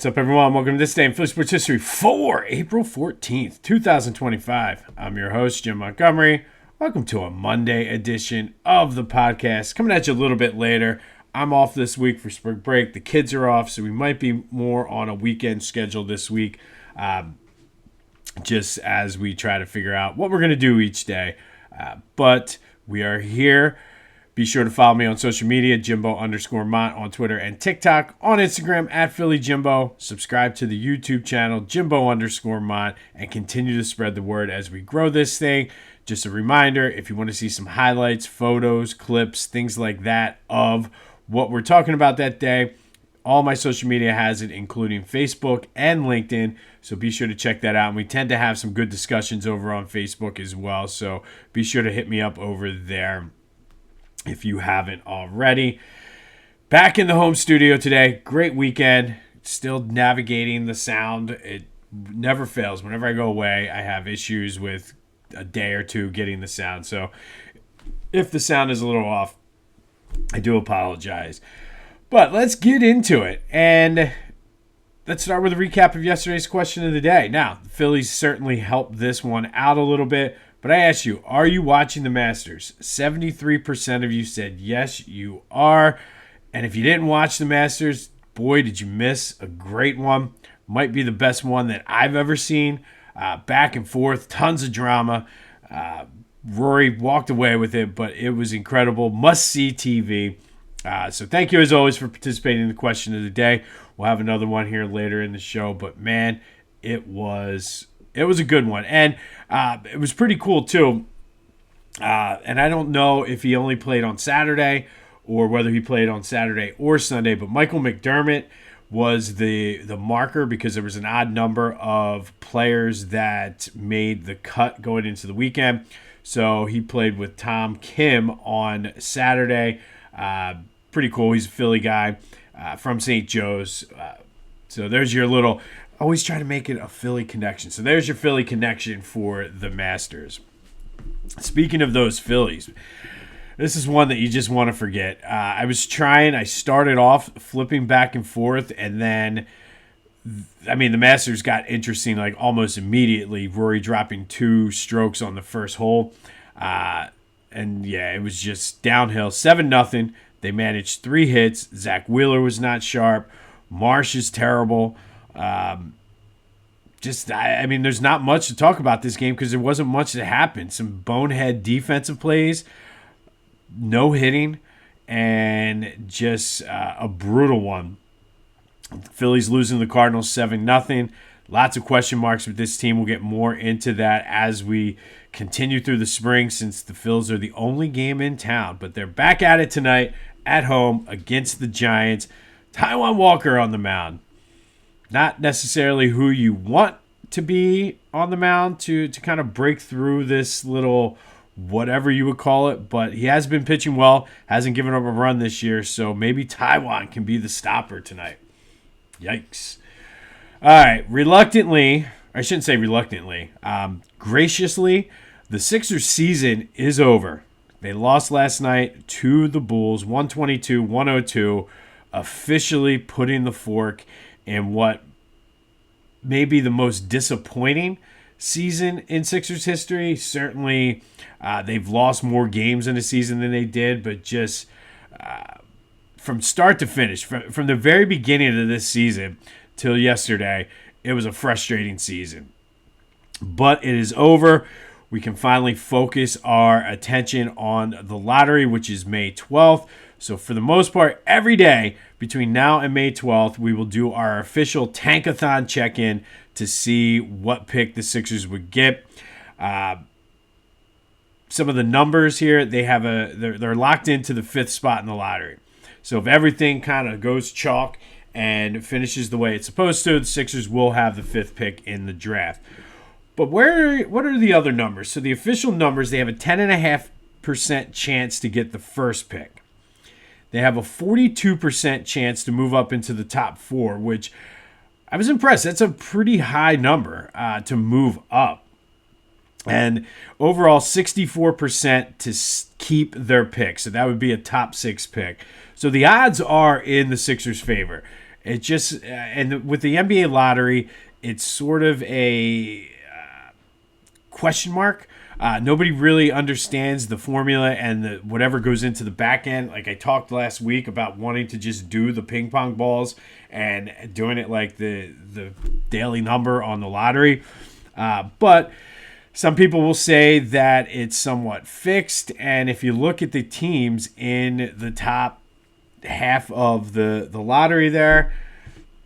up, everyone? Welcome to this day in Philly Sports History for April 14th, 2025. I'm your host, Jim Montgomery. Welcome to a Monday edition of the podcast. Coming at you a little bit later. I'm off this week for spring break. The kids are off, so we might be more on a weekend schedule this week, just as we try to figure out what we're going to do each day. But we are here. Be sure to follow me on social media, Jimbo_Mont on Twitter and TikTok. On Instagram, @PhillyJimbo. Subscribe to the YouTube channel, Jimbo_Mont, and continue to spread the word as we grow this thing. Just a reminder, if you want to see some highlights, photos, clips, things like that of what we're talking about that day, all my social media has it, including Facebook and LinkedIn. So be sure to check that out. And we tend to have some good discussions over on Facebook as well. So be sure to hit me up over there if you haven't already. Back in the home studio today. Great weekend. Still navigating the sound. It never fails. Whenever I go away, I have issues with a day or two getting the sound. So if the sound is a little off, I do apologize. But let's get into it. And let's start with a recap of yesterday's question of the day. Now, the Phillies certainly helped this one out a little bit. But I asked you, are you watching the Masters? 73% of you said yes, you are. And if you didn't watch the Masters, boy, did you miss a great one. Might be the best one that I've ever seen. Back and forth, tons of drama. Rory walked away with it, but it was incredible. Must-see TV. So thank you, as always, for participating in the question of the day. We'll have another one here later in the show. But, man, it was a good one. And it was pretty cool, too. And I don't know if he only played on Saturday or whether he played on Saturday or Sunday. But Michael McDermott was the marker because there was an odd number of players that made the cut going into the weekend. So he played with Tom Kim on Saturday. Pretty cool. He's a Philly guy from St. Joe's. So there's your little... Always try to make it a Philly connection. So there's your Philly connection for the Masters. Speaking of those Phillies, this is one that you just want to forget. I started off flipping back and forth, and then, the Masters got interesting like almost immediately. Rory dropping 2 strokes on the first hole. It was just downhill. 7-0. They managed 3 hits. Zach Wheeler was not sharp. Marsh is terrible. There's not much to talk about this game because there wasn't much that happened. Some bonehead defensive plays, no hitting, and just a brutal one. The Phillies losing the Cardinals 7-0. Lots of question marks with this team. We'll get more into that as we continue through the spring since the Phils are the only game in town. But they're back at it tonight at home against the Giants. Taijuan Walker on the mound. Not necessarily who you want to be on the mound to kind of break through this little whatever you would call it, but he has been pitching well, hasn't given up a run this year, so maybe Taijuan can be the stopper tonight. Yikes. All right, graciously, the Sixers season is over. They lost last night to the Bulls, 122-102, officially putting the fork in what may be the most disappointing season in Sixers history. Certainly, they've lost more games in a season than they did, but just from start to finish, from the very beginning of this season till yesterday, it was a frustrating season. But it is over. We can finally focus our attention on the lottery, which is May 12th. So for the most part, every day between now and May 12th, we will do our official Tankathon check-in to see what pick the Sixers would get. Some of the numbers here, they're locked into the 5th spot in the lottery. So if everything kind of goes chalk and finishes the way it's supposed to, the Sixers will have the 5th pick in the draft. But what are the other numbers? So the official numbers, they have a 10.5% chance to get the first pick. They have a 42% chance to move up into the top 4, which I was impressed. That's a pretty high number to move up. And overall, 64% to keep their pick. So that would be a top 6 pick. So the odds are in the Sixers' favor. It just and with the NBA lottery, it's sort of a question mark. Nobody really understands the formula and whatever goes into the back end. Like I talked last week about wanting to just do the ping pong balls and doing it like the daily number on the lottery. But some people will say that it's somewhat fixed. And if you look at the teams in the top half of the lottery there,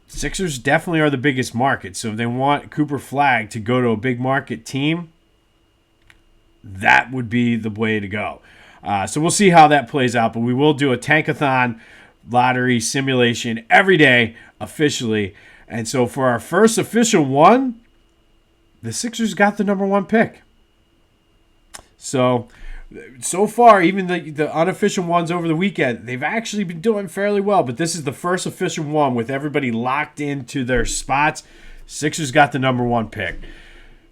Sixers definitely are the biggest market. So if they want Cooper Flagg to go to a big market team, that would be the way to go. So we'll see how that plays out. But we will do a Tankathon lottery simulation every day officially. And so for our first official one, the Sixers got the number 1 pick. So far, even the unofficial ones over the weekend, they've actually been doing fairly well. But this is the first official one with everybody locked into their spots. Sixers got the number 1 pick.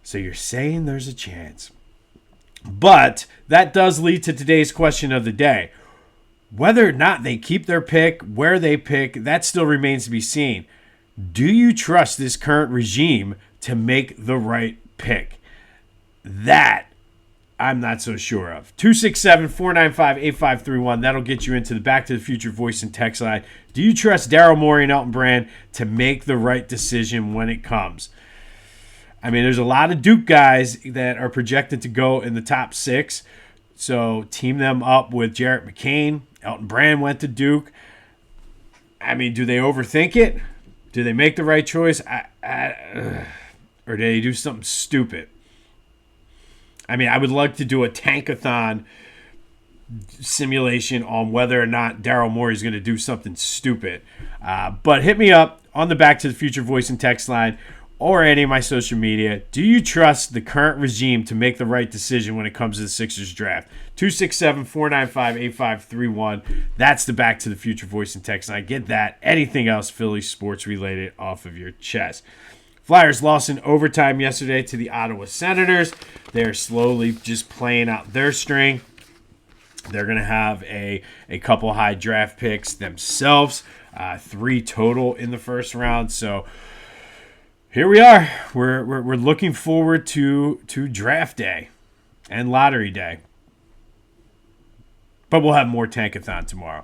So you're saying there's a chance. But that does lead to today's question of the day. Whether or not they keep their pick, where they pick, that still remains to be seen. Do you trust this current regime to make the right pick? That I'm not so sure of. 267-495-8531. That'll get you into the Back to the Future voice and text line. Do you trust Daryl Morey and Elton Brand to make the right decision when it comes? I mean, there's a lot of Duke guys that are projected to go in the top 6. So team them up with Jarrett McCain. Elton Brand went to Duke. I mean, do they overthink it? Do they make the right choice? Or do they do something stupid? I mean, I would like to do a Tankathon simulation on whether or not Daryl Morey is going to do something stupid. But hit me up on the Back to the Future voice and text line or any of my social media. Do you trust the current regime to make the right decision when it comes to the Sixers draft? 267-495-8531. That's the Back to the Future voice and text line. Get that. Anything else Philly sports related off of your chest. Flyers lost in overtime yesterday to the Ottawa Senators. They're slowly just playing out their string. They're going to have a couple high draft picks themselves, 3 total in the first round. So here we are. We're looking forward to draft day and lottery day. But we'll have more Tankathon tomorrow.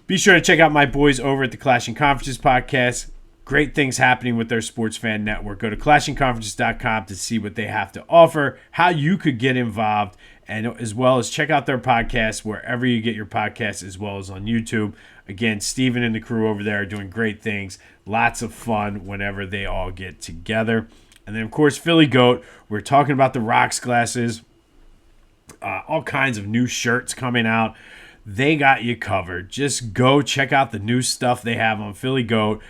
Be sure to check out my boys over at the Clashing Conferences podcast. Great things happening with their sports fan network. Go to clashingconferences.com to see what they have to offer, how you could get involved, and as well as check out their podcast wherever you get your podcasts, as well as on YouTube. Again, Steven and the crew over there are doing great things. Lots of fun whenever they all get together. And then, of course, Philly Goat. We're talking about the rocks glasses. All kinds of new shirts coming out. They got you covered. Just go check out the new stuff they have on Philly Goat.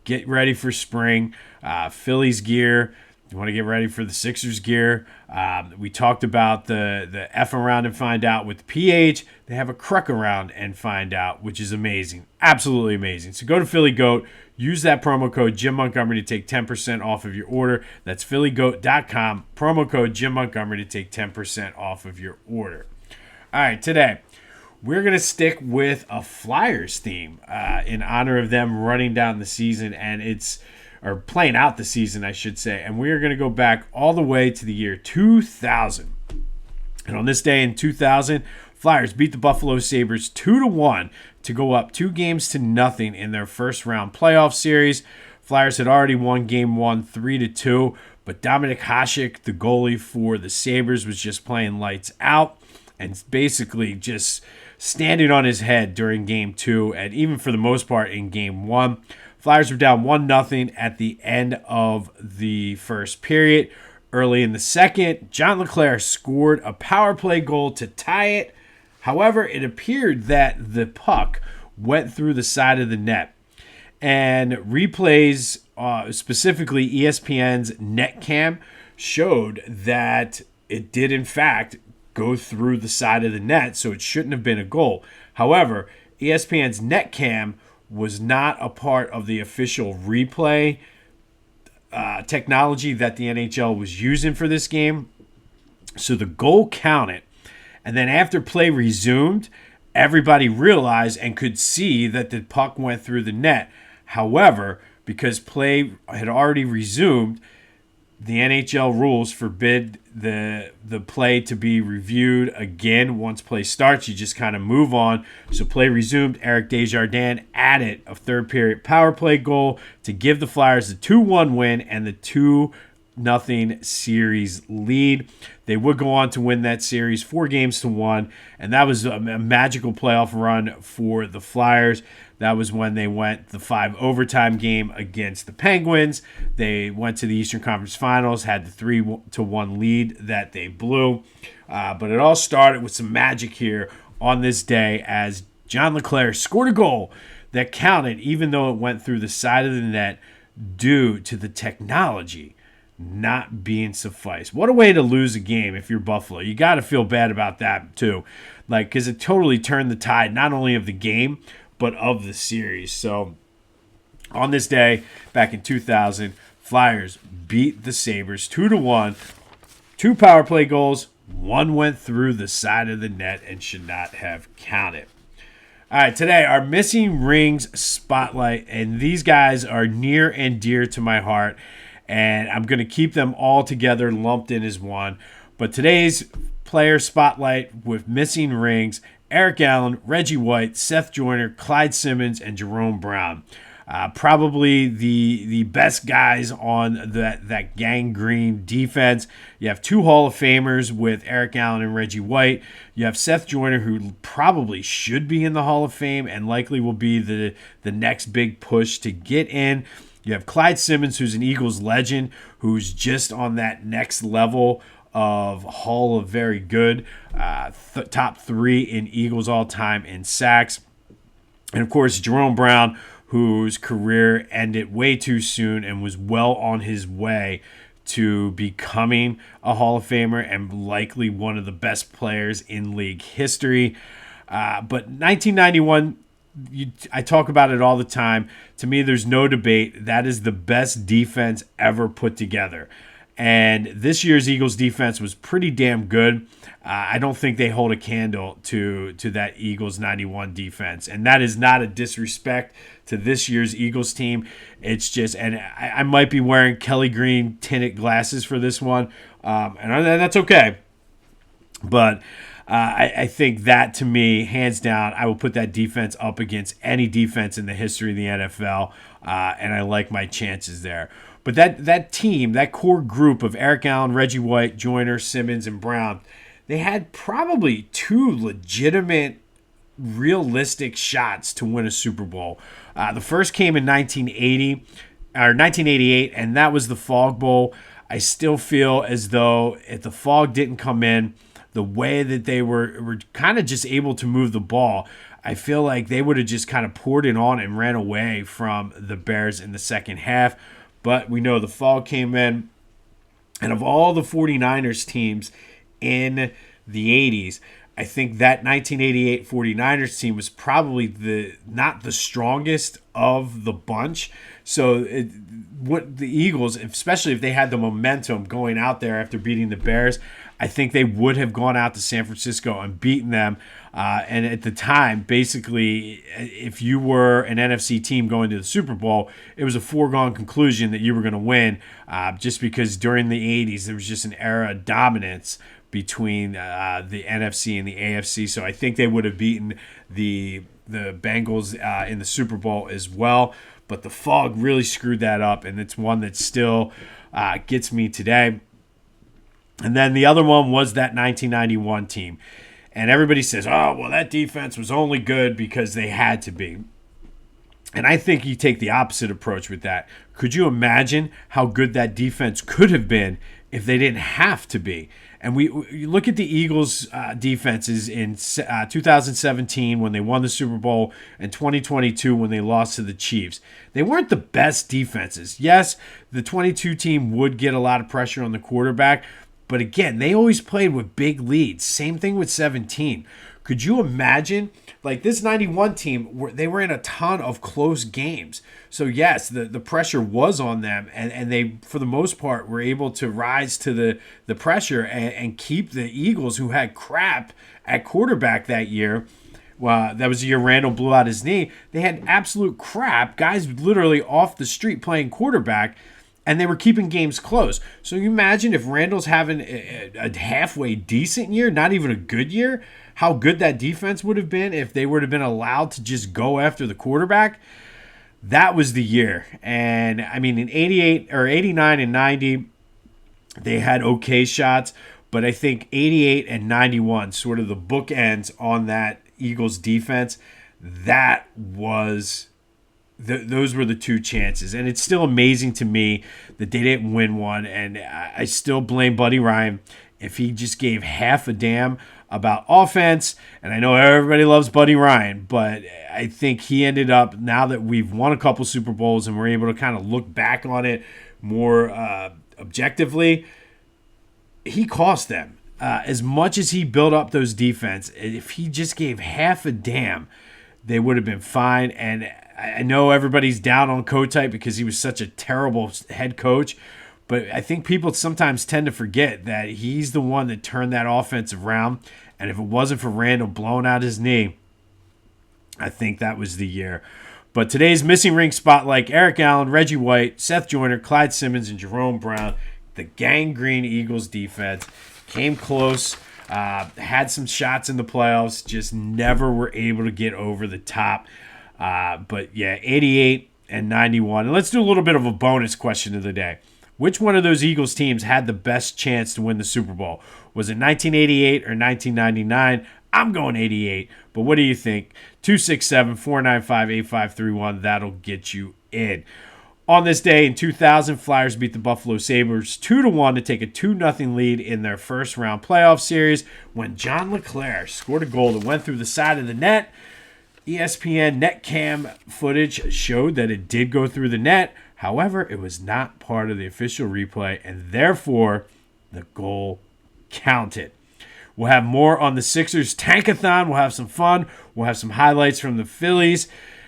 Get ready for spring. Phillies gear. You want to get ready for the Sixers gear. We talked about the F around and find out with the PH. They have a Cruck around and find out, which is amazing. Absolutely amazing. So go to Philly Goat. Use that promo code Jim Montgomery to take 10% off of your order. That's phillygoat.com. Promo code Jim Montgomery to take 10% off of your order. All right, today we're going to stick with a Flyers theme in honor of them running down the season or playing out the season, I should say. And we are going to go back all the way to the year 2000. And on this day in 2000, Flyers beat the Buffalo Sabres 2-1 to go up 2-0 in their first round playoff series. Flyers had already won game 1 3-2, but Dominik Hasek, the goalie for the Sabres, was just playing lights out and basically just standing on his head during game 2 and even for the most part in game 1. Flyers were down 1-0 at the end of the first period. Early in the second, John LeClair scored a power play goal to tie it. However, it appeared that the puck went through the side of the net. And replays, specifically ESPN's NetCam, showed that it did in fact go through the side of the net, so it shouldn't have been a goal. However, ESPN's NetCam was not a part of the official replay technology that the NHL was using for this game. So the goal counted. And then after play resumed, everybody realized and could see that the puck went through the net. However, because play had already resumed, the NHL rules forbid the play to be reviewed again once play starts. You just kind of move on. So play resumed. Eric Desjardins added a third period power play goal to give the Flyers the 2-1 win and the 2-0 series lead. They would go on to win that series 4-1, and that was a magical playoff run for the Flyers. That was when they went the 5 overtime game against the Penguins. They went to the Eastern Conference Finals, had the 3-1 lead that they blew. But it all started with some magic here on this day as John LeClair scored a goal that counted even though it went through the side of the net due to the technology not being suffice. What a way to lose a game if you're Buffalo. You got to feel bad about that too. Because it totally turned the tide not only of the game, but of the series. So on this day, back in 2000, Flyers beat the Sabres 2-1. 2 power play goals. 1 went through the side of the net and should not have counted. All right, today, our missing rings spotlight. And these guys are near and dear to my heart. And I'm going to keep them all together, lumped in as one. But today's player spotlight with missing rings: Eric Allen, Reggie White, Seth Joyner, Clyde Simmons, and Jerome Brown. Probably the best guys on that gangrene defense. You have 2 Hall of Famers with Eric Allen and Reggie White. You have Seth Joyner, who probably should be in the Hall of Fame and likely will be the next big push to get in. You have Clyde Simmons, who's an Eagles legend, who's just on that next level of Hall of Very Good, top 3 in Eagles all time in sacks. And of course, Jerome Brown, whose career ended way too soon and was well on his way to becoming a Hall of Famer and likely one of the best players in league history. But 1991, I talk about it all the time. To me, there's no debate. That is the best defense ever put together. And this year's Eagles defense was pretty damn good. I don't think they hold a candle to that Eagles 91 defense. And that is not a disrespect to this year's Eagles team. It's just, and I might be wearing Kelly Green tinted glasses for this one. And that's okay. But I think that, to me, hands down, I will put that defense up against any defense in the history of the NFL. And I like my chances there. But that team, that core group of Eric Allen, Reggie White, Joyner, Simmons, and Brown, they had probably 2 legitimate, realistic shots to win a Super Bowl. The first came in 1988, and that was the Fog Bowl. I still feel as though if the fog didn't come in, the way that they were kind of just able to move the ball, I feel like they would have just kind of poured it on and ran away from the Bears in the second half. But we know the fog came in. And of all the 49ers teams in the 80s, I think that 1988 49ers team was probably not the strongest of the bunch. So what the Eagles, especially if they had the momentum going out there after beating the Bears, I think they would have gone out to San Francisco and beaten them. And at the time, basically, if you were an NFC team going to the Super Bowl, it was a foregone conclusion that you were going to win, just because during the 80s, there was just an era of dominance between the NFC and the AFC. So I think they would have beaten the Bengals in the Super Bowl as well. But the fog really screwed that up, and it's one that still gets me today. And then the other one was that 1991 team. And everybody says, oh, well, that defense was only good because they had to be. And I think you take the opposite approach with that. Could you imagine how good that defense could have been if they didn't have to be? And you look at the Eagles' defenses in 2017 when they won the Super Bowl and 2022 when they lost to the Chiefs. They weren't the best defenses. Yes, the 22 team would get a lot of pressure on the quarterback, but again, they always played with big leads. Same thing with 17. Could you imagine, like this 91 team, they were in a ton of close games. So yes, the pressure was on them, and they, for the most part, were able to rise to the pressure and keep the Eagles, who had crap at quarterback that year, That was the year Randall blew out his knee. They had absolute crap. Guys literally off the street playing quarterback, and they were keeping games close. So you imagine if Randall's having a halfway decent year, not even a good year, how good that defense would have been if they would have been allowed to just go after the quarterback. That was the year. And I mean, in 88 or 89 and 90, they had okay shots, but I think 88 and 91, sort of the bookends on that Eagles defense, that was those were the two chances. And it's still amazing to me that they didn't win one. And I still blame Buddy Ryan. If he just gave half a damn about offense, and I know everybody loves Buddy Ryan, but I think he ended up, now that we've won a couple Super Bowls and we're able to kind of look back on it more objectively, he cost them. As much as he built up those defense, if he just gave half a damn, they would have been fine. And I know everybody's down on Kotite because he was such a terrible head coach, but I think people sometimes tend to forget that he's the one that turned that offense around. And if it wasn't for Randall blowing out his knee, I think that was the year. But today's missing ring spotlight: Eric Allen, Reggie White, Seth Joyner, Clyde Simmons, and Jerome Brown. The gangrene Eagles defense came close, had some shots in the playoffs, just never were able to get over the top. But yeah, 88 and 91. And let's do a little bit of a bonus question of the day. Which one of those Eagles teams had the best chance to win the Super Bowl? Was it 1988 or 1999? I'm going 88. But what do you think? 267-495-8531. That'll get you in. On this day in 2000, Flyers beat the Buffalo Sabres 2-1 to take a 2-0 lead in their first round playoff series when John LeClair scored a goal that went through the side of the net. ESPN netcam footage showed that it did go through the net. However, it was not part of the official replay, and therefore the goal counted. We'll have more on the Sixers Tankathon. We'll have some fun. We'll have some highlights from the Phillies.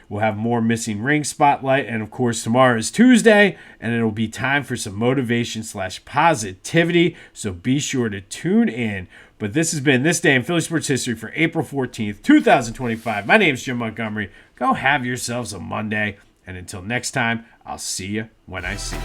We'll have more missing ring spotlight. And, of course, tomorrow is Tuesday, and it'll be time for some motivation/positivity. So be sure to tune in. But this has been This Day in Philly Sports History for April 14th, 2025. My name is Jim Montgomery. Go have yourselves a Monday. And until next time, I'll see you when I see you.